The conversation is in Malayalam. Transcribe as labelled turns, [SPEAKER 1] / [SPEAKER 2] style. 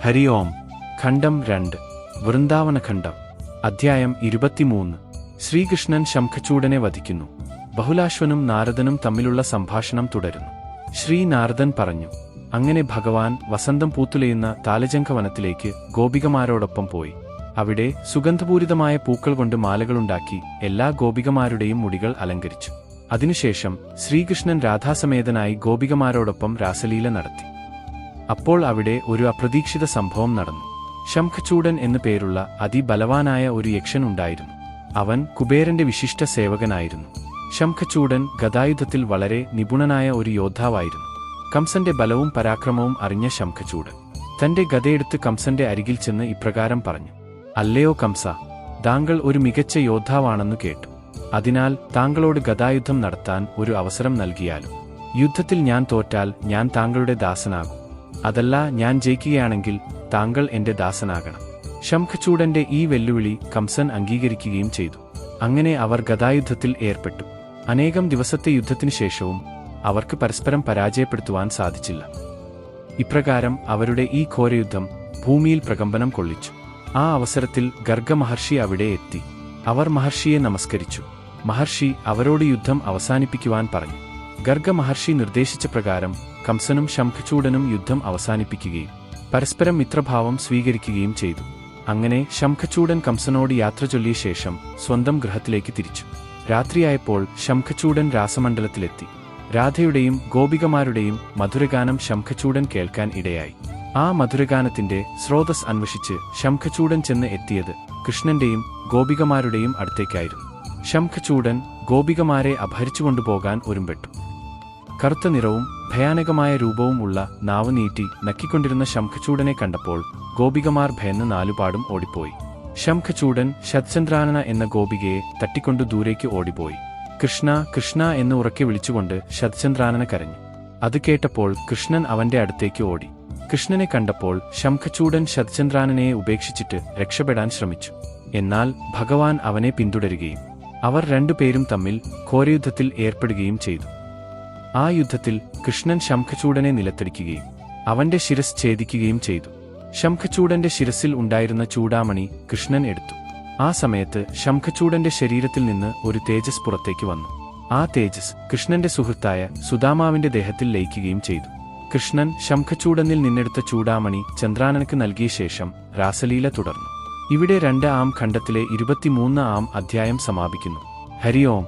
[SPEAKER 1] ഹരി ഓം. ഖണ്ഡം 2. വൃന്ദാവനഖണ്ഡം. അധ്യായം 23. ശ്രീകൃഷ്ണൻ ശംഖചൂഡനെ വധിക്കുന്നു. ബഹുലാശ്വനും നാരദനും തമ്മിലുള്ള സംഭാഷണം തുടരുന്നു. ശ്രീ നാരദൻ പറഞ്ഞു, അങ്ങനെ ഭഗവാൻ വസന്തം പൂത്തുലയുന്ന താലജംഘവനത്തിലേക്ക് ഗോപികമാരോടൊപ്പം പോയി. അവിടെ സുഗന്ധപൂരിതമായ പൂക്കൾ കൊണ്ട് മാലകളുണ്ടാക്കി എല്ലാ ഗോപികമാരുടെയും മുടികൾ അലങ്കരിച്ചു. അതിനുശേഷം ശ്രീകൃഷ്ണൻ രാധാസമേതനായി ഗോപികമാരോടൊപ്പം രാസലീല നടത്തി. അപ്പോൾ അവിടെ ഒരു അപ്രതീക്ഷിത സംഭവം നടന്നു. ശംഖചൂഡൻ എന്നു പേരുള്ള അതിബലവാനായ ഒരു യക്ഷൻ ഉണ്ടായിരുന്നു. അവൻ കുബേരന്റെ വിശിഷ്ട സേവകനായിരുന്നു. ശംഖചൂഡൻ ഗദായുധത്തിൽ വളരെ നിപുണനായ ഒരു യോദ്ധാവായിരുന്നു. കംസന്റെ ബലവും പരാക്രമവും അറിഞ്ഞ ശംഖചൂഡൻ തന്റെ ഗദയെടുത്ത് കംസന്റെ അരികിൽ ചെന്ന് ഇപ്രകാരം പറഞ്ഞു: അല്ലയോ കംസ, താങ്കൾ ഒരു മികച്ച യോദ്ധാവാണെന്നു കേട്ടു. അതിനാൽ താങ്കളോട് ഗദായുദ്ധം നടത്താൻ ഒരു അവസരം നൽകിയാലും. യുദ്ധത്തിൽ ഞാൻ തോറ്റാൽ ഞാൻ താങ്കളുടെ ദാസനാകും. അതല്ല, ഞാൻ ജയിക്കുകയാണെങ്കിൽ താങ്കൾ എന്റെ ദാസനാകണം. ശംഖചൂഡന്റെ ഈ വെല്ലുവിളി കംസൻ അംഗീകരിക്കുകയും ചെയ്തു. അങ്ങനെ അവർ ഗദായുദ്ധത്തിൽ ഏർപ്പെട്ടു. അനേകം ദിവസത്തെ യുദ്ധത്തിനു ശേഷവും അവർക്ക് പരസ്പരം പരാജയപ്പെടുത്തുവാൻ സാധിച്ചില്ല. ഇപ്രകാരം അവരുടെ ഈ ഘോരയുദ്ധം ഭൂമിയിൽ പ്രകമ്പനം കൊള്ളിച്ചു. ആ അവസരത്തിൽ ഗർഗമഹർഷി അവിടെ എത്തി. അവർ മഹർഷിയെ നമസ്കരിച്ചു. മഹർഷി അവരോട് യുദ്ധം അവസാനിപ്പിക്കുവാൻ പറഞ്ഞു. ഗർഗമഹർഷി നിർദ്ദേശിച്ച പ്രകാരം കംസനും ശംഖചൂഡനും യുദ്ധം അവസാനിപ്പിക്കുകയും പരസ്പരം മിത്രഭാവം സ്വീകരിക്കുകയും ചെയ്തു. അങ്ങനെ ശംഖചൂഡൻ കംസനോട് യാത്ര ചൊല്ലിയ ശേഷം സ്വന്തം ഗൃഹത്തിലേക്ക് തിരിച്ചു. രാത്രിയായപ്പോൾ ശംഖചൂഡൻ രാസമണ്ഡലത്തിലെത്തി. രാധയുടെയും ഗോപികമാരുടെയും മധുരഗാനം ശംഖചൂഡൻ കേൾക്കാൻ ഇടയായി. ആ മധുരഗാനത്തിന്റെ സ്രോതസ് അന്വേഷിച്ച് ശംഖചൂഡൻ ചെന്ന് എത്തിയത് കൃഷ്ണന്റെയും ഗോപികമാരുടെയും അടുത്തേക്കായിരുന്നു. ശംഖചൂഡൻ ഗോപികമാരെ അപഹരിച്ചുകൊണ്ടുപോകാൻ ഒരുമ്പെട്ടു. കറുത്ത നിറവും ഭയാനകമായ രൂപവും ഉള്ള നാവ് നീട്ടി നക്കിക്കൊണ്ടിരുന്ന ശംഖചൂഡനെ കണ്ടപ്പോൾ ഗോപികമാർ ഭയന്ന് നാലുപാടും ഓടിപ്പോയി. ശംഖചൂഡൻ ശതചന്ദ്രാനന എന്ന ഗോപികയെ തട്ടിക്കൊണ്ടു ദൂരേക്ക് ഓടിപ്പോയി. കൃഷ്ണ കൃഷ്ണ എന്ന് ഉറക്കെ വിളിച്ചുകൊണ്ട് ശതചന്ദ്രാനന കരഞ്ഞു. അത് കേട്ടപ്പോൾ കൃഷ്ണൻ അവന്റെ അടുത്തേക്ക് ഓടി. കൃഷ്ണനെ കണ്ടപ്പോൾ ശംഖചൂഡൻ ശതചന്ദ്രാനനയെ ഉപേക്ഷിച്ചിട്ട് രക്ഷപ്പെടാൻ ശ്രമിച്ചു. എന്നാൽ ഭഗവാൻ അവനെ പിന്തുടരുകയും അവർ രണ്ടുപേരും തമ്മിൽ ഘോരയുദ്ധത്തിൽ ഏർപ്പെടുകയും ചെയ്തു. ആ യുദ്ധത്തിൽ കൃഷ്ണൻ ശംഖചൂഡനെ നിലത്തടിക്കുകയും അവന്റെ ശിരസ് ഛേദിക്കുകയും ചെയ്തു. ശംഖചൂഡന്റെ ശിരസിൽ ഉണ്ടായിരുന്ന ചൂടാമണി കൃഷ്ണൻ എടുത്തു. ആ സമയത്ത് ശംഖചൂഡന്റെ ശരീരത്തിൽ നിന്ന് ഒരു തേജസ് പുറത്തേക്ക് വന്നു. ആ തേജസ് കൃഷ്ണന്റെ സുഹൃത്തായ സുദാമാവിന്റെ ദേഹത്തിൽ ലയിക്കുകയും ചെയ്തു. കൃഷ്ണൻ ശംഖചൂഡനിൽ നിന്നെടുത്ത ചൂടാമണി ചന്ദ്രാനനക്ക് നൽകിയ ശേഷം രാസലീല തുടർന്നു. ഇവിടെ 2 ഖണ്ഡത്തിലെ 23 അധ്യായം സമാപിക്കുന്നു. ഹരി ഓം.